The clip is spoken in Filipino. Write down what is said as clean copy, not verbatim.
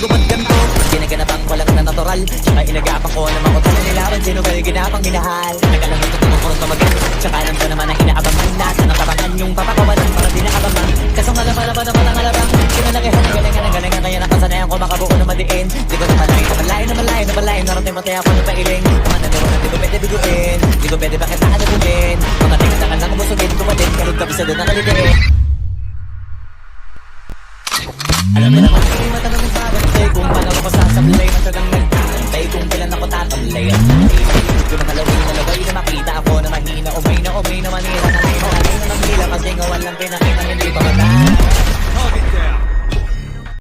ko ba't ganito? Ginaganapang walang na natural, tsaka inagapang ko naman ko tanong nilaban, sino ba yung ginapang minahal? Nagalang ito tumukuro tumagal, tsaka nandun naman ang inaabangan, nasa natabangan yung papakawalan para di nakaabangan. Kaso nga naman naman ang alabang, kinalakihan ang galingan, kaya nakasanayan ko makabuo na madiin. Di ko namalain, narating patay ako ng pailing. Mga nagawa na di ko pwede biguin, di ko pwede bakit nakalabugin. Mga tingin na lang umusugin, kumatin, kahit kabisado na kalitiin. Alam mo naman